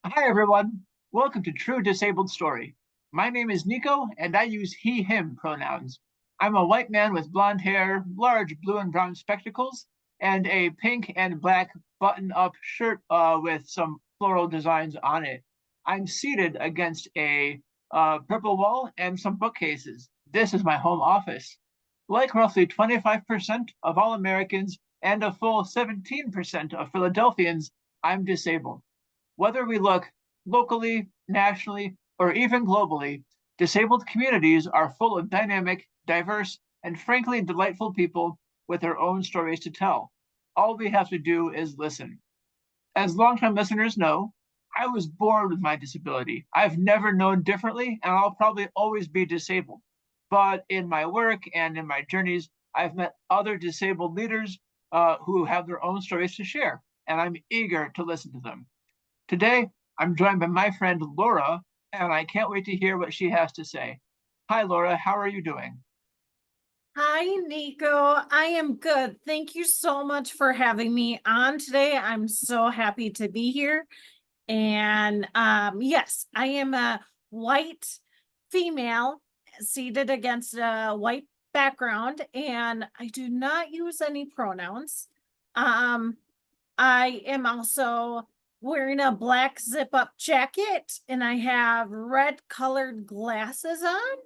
Hi, everyone. Welcome to True Disabled Story. My name is Nico, and I use he, him pronouns. I'm a white man with blonde hair, large blue and brown spectacles, and a pink and black button up shirt with some floral designs on it. I'm seated against a purple wall and some bookcases. This is my home office. Like roughly 25% of all Americans and a full 17% of Philadelphians, I'm disabled. Whether we look locally, nationally, or even globally, disabled communities are full of dynamic, diverse, and frankly delightful people with their own stories to tell. All we have to do is listen. As longtime listeners know, I was born with my disability. I've never known differently, and I'll probably always be disabled. But in my work and in my journeys, I've met other disabled leaders who have their own stories to share, and I'm eager to listen to them. Today, I'm joined by my friend Laura, and I can't wait to hear what she has to say. Hi, Laura. How are you doing? Hi, Nico. I am good. Thank you so much for having me on today. I'm so happy to be here. And yes, I am a white female seated against a white background, and I do not use any pronouns. Um, I am also wearing a black zip up jacket, and I have red colored glasses on,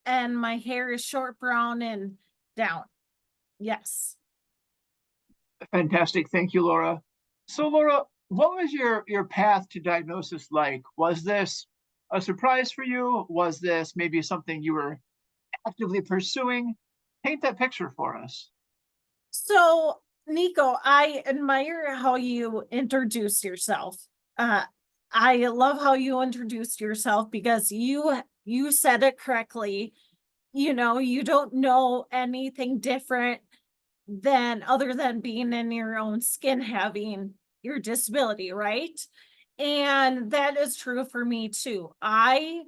and my hair is short brown and down. Yes. Fantastic. Thank you, Laura. So, Laura, what was your path to diagnosis like? Was this a surprise for you? Was this maybe something you were actively pursuing? Paint that picture for us. So, Nico, I admire how you introduced yourself. Uh, I love how you introduced yourself because you said it correctly. You know, you don't know anything different than other than being in your own skin having your disability, right? And that is true for me too. I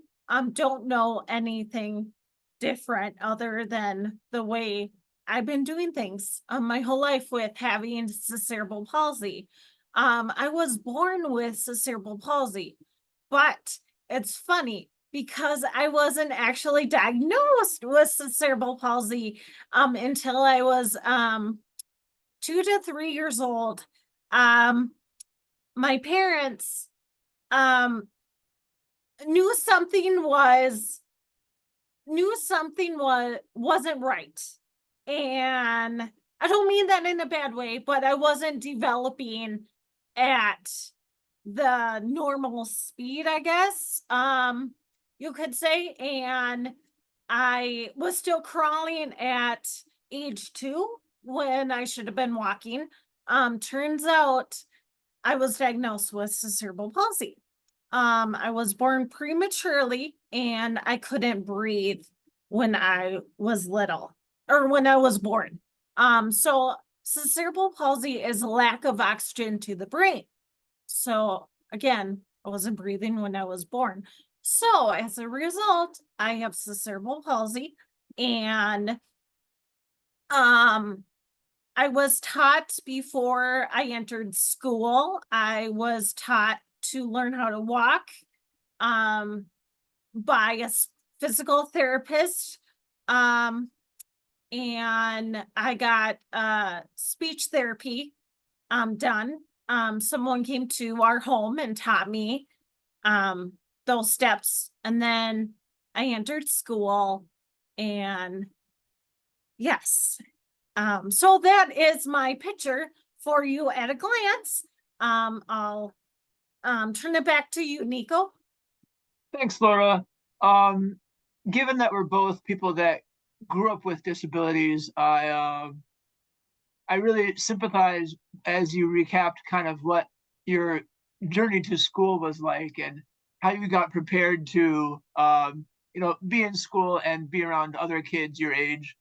don't know anything different other than the way I've been doing things my whole life with having cerebral palsy. I was born with cerebral palsy, but it's funny because I wasn't actually diagnosed with cerebral palsy until I was 2 to 3 years old. Um, my parents um knew something was wasn't right, and I don't mean that in a bad way, but I wasn't developing at the normal speed, I guess, you could say, and I was still crawling at age 2 when I should have been walking. Turns out I was diagnosed with cerebral palsy. I was born prematurely and I couldn't breathe when I was little or when I was born. So cerebral palsy is lack of oxygen to the brain. So again, I wasn't breathing when I was born. So as a result, I have cerebral palsy and um I was taught before I entered school, I was taught to learn how to walk um, by a physical therapist. Um, and I got speech therapy done. Someone came to our home and taught me um, those steps. And then I entered school. And yes, so that is my picture for you at a glance. I'll turn it back to you, Nico. Thanks, Laura. Um, Given that we're both people that grew up with disabilities, I really sympathize as you recapped kind of what your journey to school was like and how you got prepared to be in school and be around other kids your age.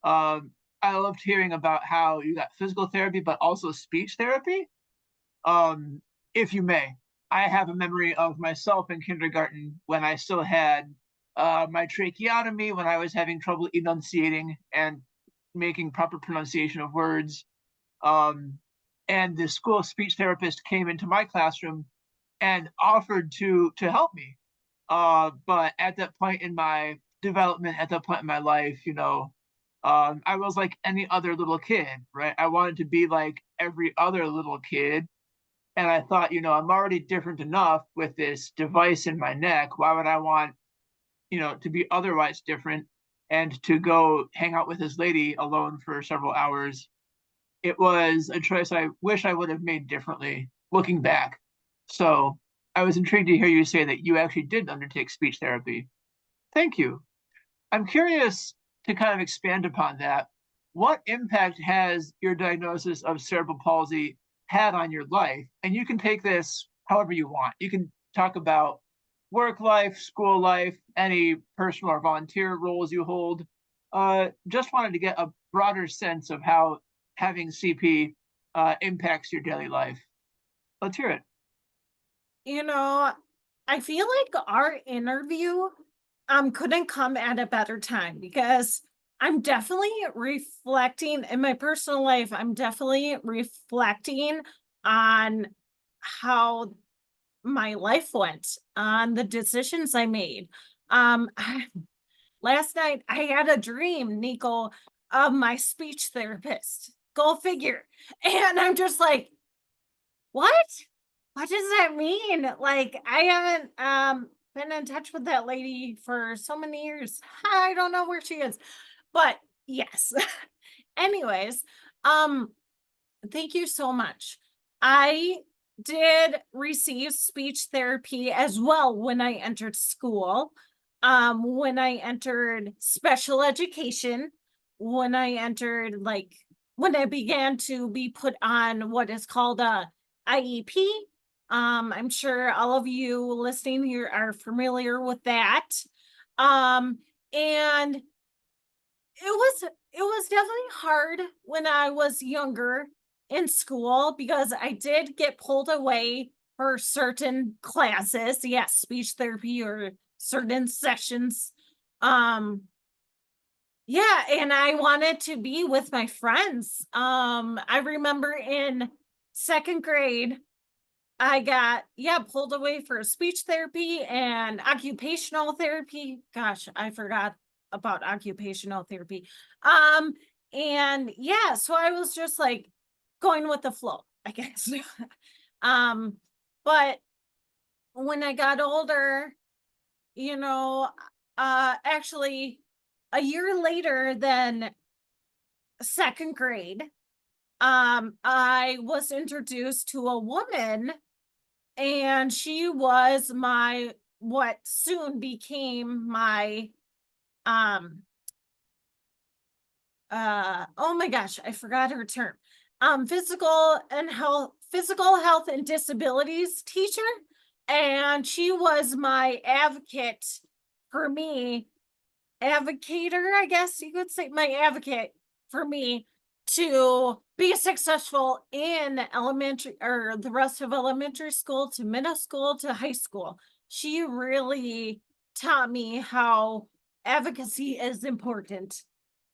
I loved hearing about how you got physical therapy but also speech therapy. um, if you may. I have a memory of myself in kindergarten when I still had my tracheotomy, when I was having trouble enunciating and making proper pronunciation of words. Um, and the school speech therapist came into my classroom and offered to help me. But at that point in my development, at that point in my life, I was like any other little kid, right? I wanted to be like every other little kid. And I thought, I'm already different enough with this device in my neck. Why would I want, to be otherwise different and to go hang out with this lady alone for several hours? It was a choice I wish I would have made differently looking back. So I was intrigued to hear you say that you actually did undertake speech therapy. Thank you. I'm curious to kind of expand upon that. What impact has your diagnosis of cerebral palsy had on your life? And you can take this however you want. You can talk about work life, school life, any personal or volunteer roles you hold. Just wanted to get a broader sense of how having CP impacts your daily life. Let's hear it. You know, I feel like our interview couldn't come at a better time because I'm definitely reflecting in my personal life. I'm definitely reflecting on how my life went, on the decisions I made. Last night I had a dream, Nico, of my speech therapist. Go figure. And I'm just like, what? What does that mean? Like, I haven't been in touch with that lady for so many years. I don't know where she is. But yes. Anyways, um thank you so much. I did receive speech therapy as well when I entered school. When I entered special education, when I entered when I began to be put on what is called a IEP. I'm sure all of you listening here are familiar with that. And it was definitely hard when I was younger in school because I did get pulled away for certain classes. Yes, speech therapy or certain sessions. Um yeah, and I wanted to be with my friends. I remember in second grade I got, yeah, pulled away for speech therapy and occupational therapy. Gosh, I forgot about occupational therapy. Um, and yeah, so I was just like going with the flow, I guess. um, but when I got older, you know, actually a year later than second grade, I was introduced to a woman and she was my what soon became my um oh my gosh, I forgot her term. Physical health and disabilities teacher, and she was my advocate for me, advocator, I guess you could say, my advocate for me to be successful in elementary or the rest of elementary school to middle school to high school. She really taught me how advocacy is important,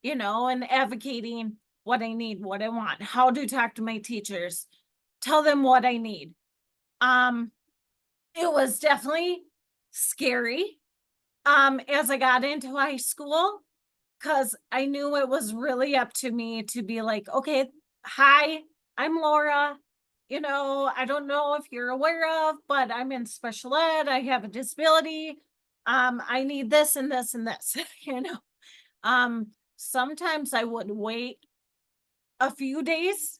and advocating what I need, what I want, how to talk to my teachers, tell them what I need. Um, it was definitely scary as I got into high school, because I knew it was really up to me to be like, okay, hi, I'm Laura. I don't know if you're aware of, but I'm in special ed. I have a disability. I need this and this and this, Sometimes I would wait a few days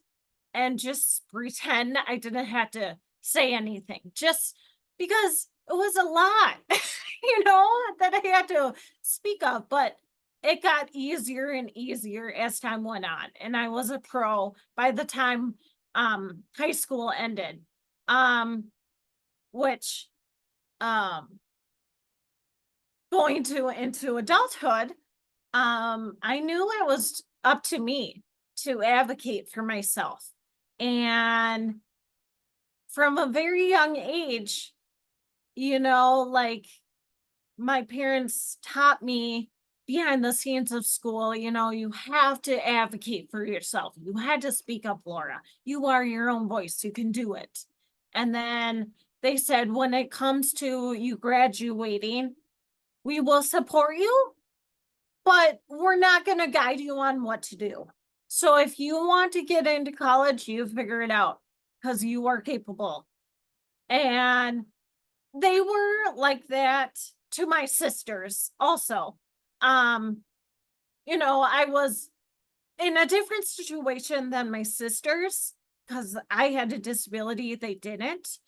and just pretend I didn't have to say anything, just because it was a lot, that I had to speak of. But it got easier and easier as time went on. And I was a pro by the time high school ended. Which um going to into adulthood, I knew it was up to me to advocate for myself. And from a very young age, like my parents taught me behind the scenes of school, you have to advocate for yourself. You had to speak up, Laura. You are your own voice. You can do it. And then they said, when it comes to you graduating, we will support you, but we're not going to guide you on what to do. So if you want to get into college, you figure it out because you are capable. And they were like that to my sisters also. Um, I was in a different situation than my sisters because I had a disability, they didn't.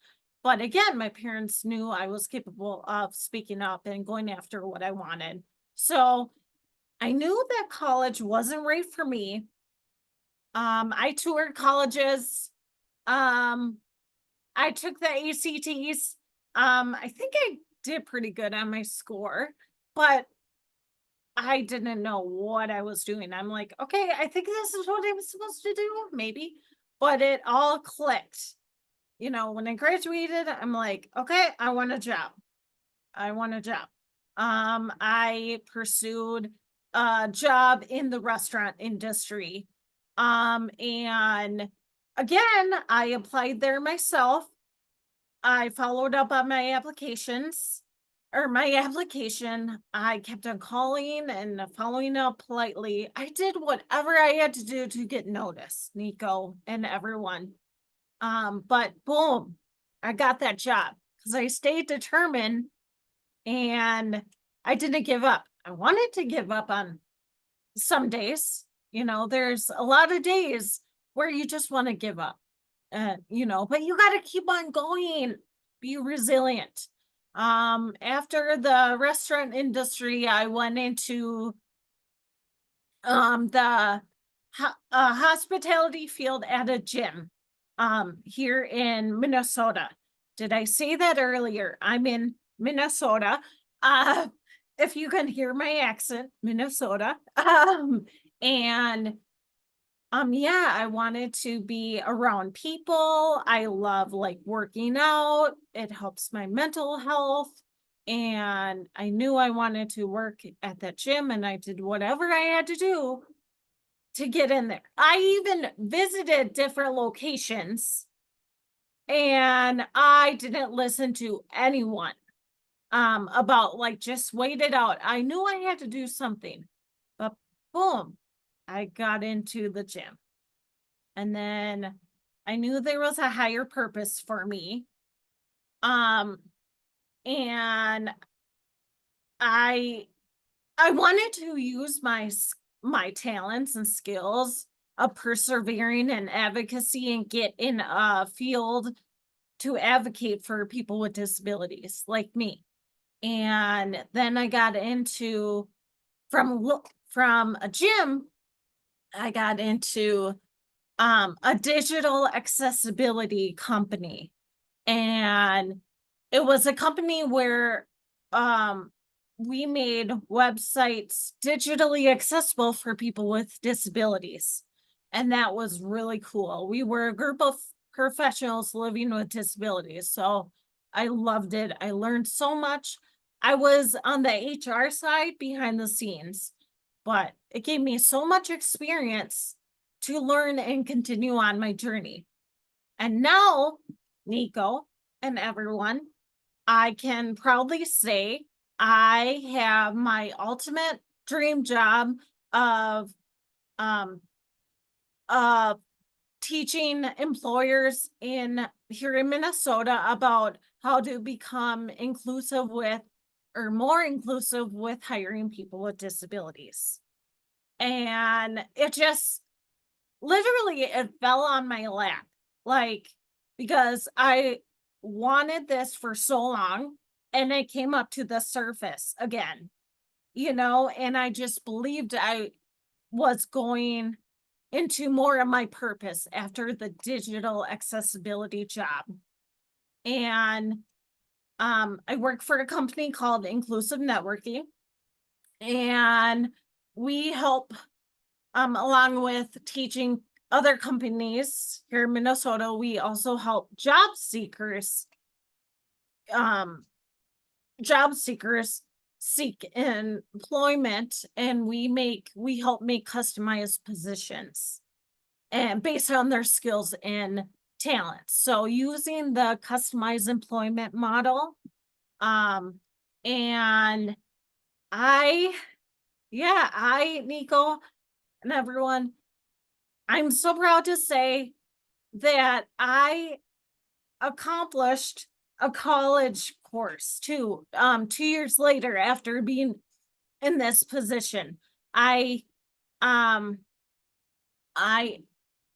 But again, my parents knew I was capable of speaking up and going after what I wanted. So I knew that college wasn't right for me. I toured colleges. Um, I took the ACTs. I think I did pretty good on my score, but I didn't know what I was doing. I'm like, okay, I think this is what I was supposed to do, maybe. But it all clicked. When I graduated, I'm like, okay, I want a job. I want a job. I pursued a job in the restaurant industry. And again, I applied there myself. I followed up on my applications or my application. I kept on calling and following up politely. I did whatever I had to do to get noticed, Nico and everyone. But boom, I got that job because I stayed determined and I didn't give up. I wanted to give up on some days. There's a lot of days where you just want to give up. But you got to keep on going, be resilient. After the restaurant industry, I went into the hospitality field at a gym here in Minnesota. Did I say that earlier? I'm in Minnesota. Uh, if you can hear my accent, Minnesota. And yeah, I wanted to be around people. I love like working out. It helps my mental health. And I knew I wanted to work at that gym and I did whatever I had to do to get in there. I even visited different locations and I didn't listen to anyone about like just wait it out. I knew I had to do something. But boom, I got into the gym. And then I knew there was a higher purpose for me. Um and I I wanted to use my talents and skills of persevering and advocacy and get in a field to advocate for people with disabilities like me. And then I got into from a gym, I got into a digital accessibility company. And it was a company where we made websites digitally accessible for people with disabilities. And that was really cool. We were a group of professionals living with disabilities. So I loved it. I learned so much. I was on the HR side behind the scenes, but it gave me so much experience to learn and continue on my journey. And now, Nico and everyone, I can proudly say I have my ultimate dream job of um of teaching employers in here in Minnesota about how to become inclusive with or more inclusive with hiring people with disabilities. And it just literally it fell on my lap. Like because I wanted this for so long and it came up to the surface again, and I just believed I was going into more of my purpose after the digital accessibility job. And I work for a company called Inclusive Networking, and we help along with teaching other companies here in Minnesota, we also help um, job seekers seek employment, and we help make customized positions and based on their skills in talents. So using the customized employment model. And Nico and everyone, I'm so proud to say that I accomplished a college course too. 2 years later, after being in this position, I um I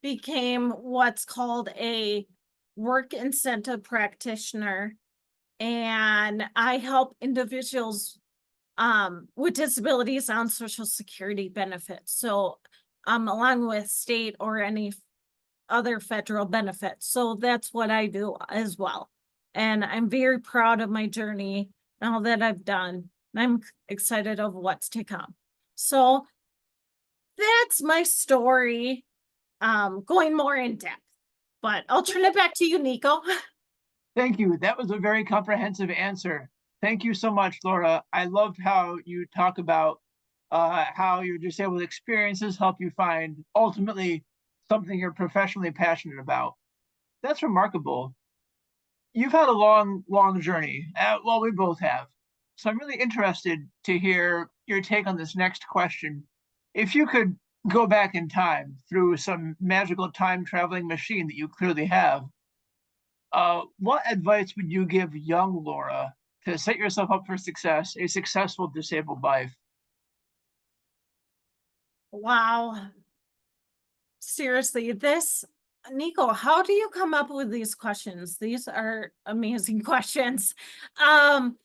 became what's called a work incentive practitioner, and I help individuals with disabilities on social security benefits. So along with state or any other federal benefits. So that's what I do as well. And I'm very proud of my journey and all that I've done. And I'm excited of what's to come. So that's my story, going more in depth. But I'll turn it back to you, Nico. Thank you. That was a very comprehensive answer. Thank you so much, Laura. I loved how you talk about how your disabled experiences help you find ultimately something you're professionally passionate about. That's remarkable. You've had a long, long journey. Well, we both have. So I'm really interested to hear your take on this next question. If you could go back in time through some magical time traveling machine that you clearly have, what advice would you give young Laura to set yourself up for success, a successful disabled life? Wow. Seriously, Nico, how do you come up with these questions? These are amazing questions. Um,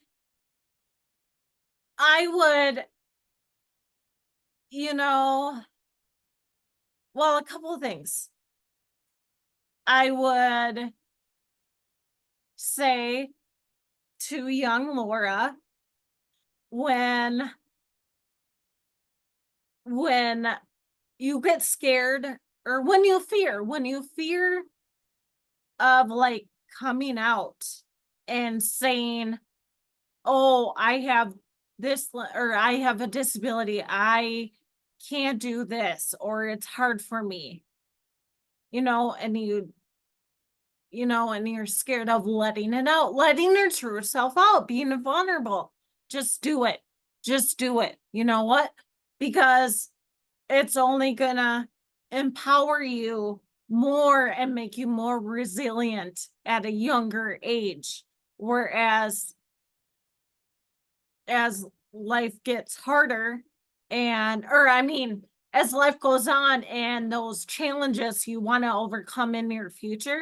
I would, you know, well, a couple of things. I would say to young Laura, when you get scared, or when you fear of like coming out and saying, oh, I have this, or I have a disability, I can't do this, or it's hard for me, and you're scared of letting it out, letting your true self out, being vulnerable. Just do it. Just do it. You know what? Because it's only gonna empower you more and make you more resilient at a younger age. Whereas as life gets harder, as life goes on and those challenges you want to overcome in your future,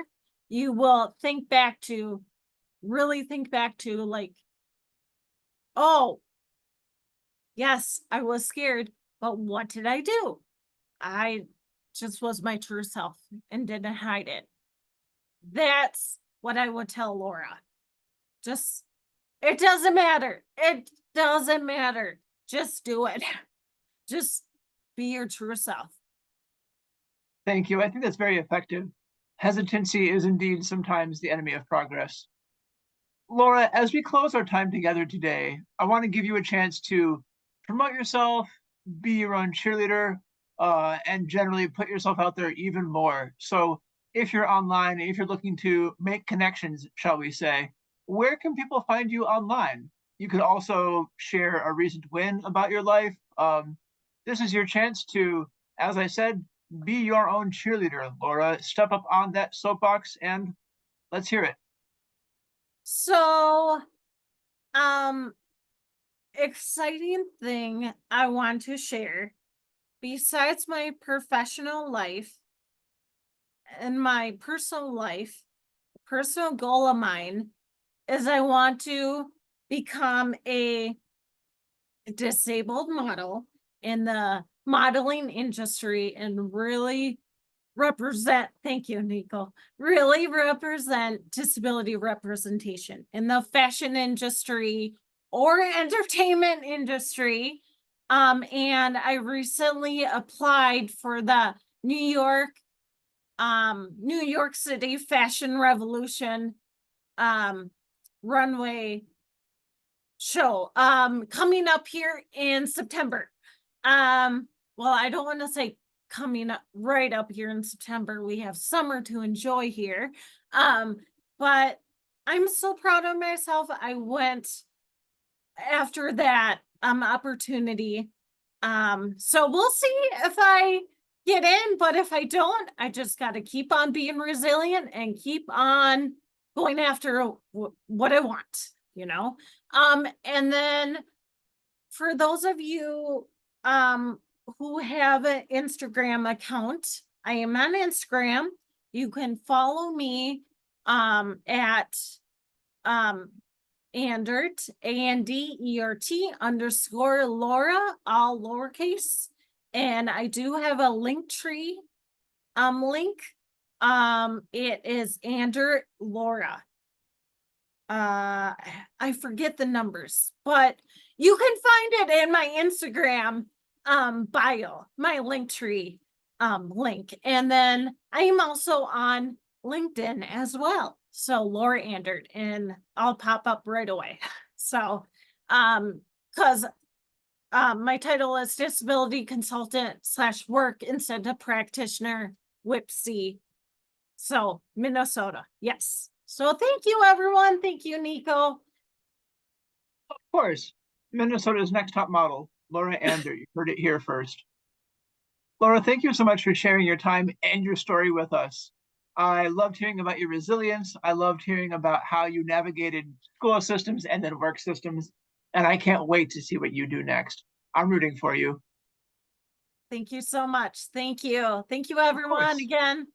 you will really think back to like, oh, yes, I was scared, but what did I do? I just was my true self and didn't hide it. That's what I would tell Laura. Just, it doesn't matter. It doesn't matter. Just do it. Just be your true self. Thank you. I think that's very effective. Hesitancy is indeed sometimes the enemy of progress. Laura, as we close our time together today, I want to give you a chance to promote yourself, be your own cheerleader, and generally put yourself out there even more. So if you're online, if you're looking to make connections, shall we say, where can people find you online? You could also share a recent win about your life. This is your chance to, as I said, be your own cheerleader, Laura. Step up on that soapbox and let's hear it. So, um, exciting thing I want to share besides my professional life and my personal life, personal goal of mine is I want to become a disabled model in the modeling industry and really thank you, Nico, really represent disability representation in the fashion industry or entertainment industry. And I recently applied for the New York City Fashion Revolution runway show coming up here in September. Well, I don't want to say coming up right up here in September. We have summer to enjoy here. But I'm so proud of myself. I went after that opportunity. So we'll see if I get in, but if I don't, I just got to keep on being resilient and keep on going after what I want, you know. And then for those of you who have an Instagram account, I am on Instagram. You can follow me at Andert, ANDERT underscore Laura, all lowercase. And I do have a link tree link. It is Andert Laura. I forget the numbers, but you can find it in my Instagram bio, my link tree link. And then I am also on LinkedIn as well. So Laura Andert, and I'll pop up right away. So because my title is disability consultant / work incentive practitioner, WIPC. So Minnesota, yes. So thank you, everyone. Thank you, Nico. Of course, Minnesota's next top model, Laura Ander. You heard it here first. Laura, thank you so much for sharing your time and your story with us. I loved hearing about your resilience. I loved hearing about how you navigated school systems and then work systems. And I can't wait to see what you do next. I'm rooting for you. Thank you so much. Thank you. Thank you, everyone, again.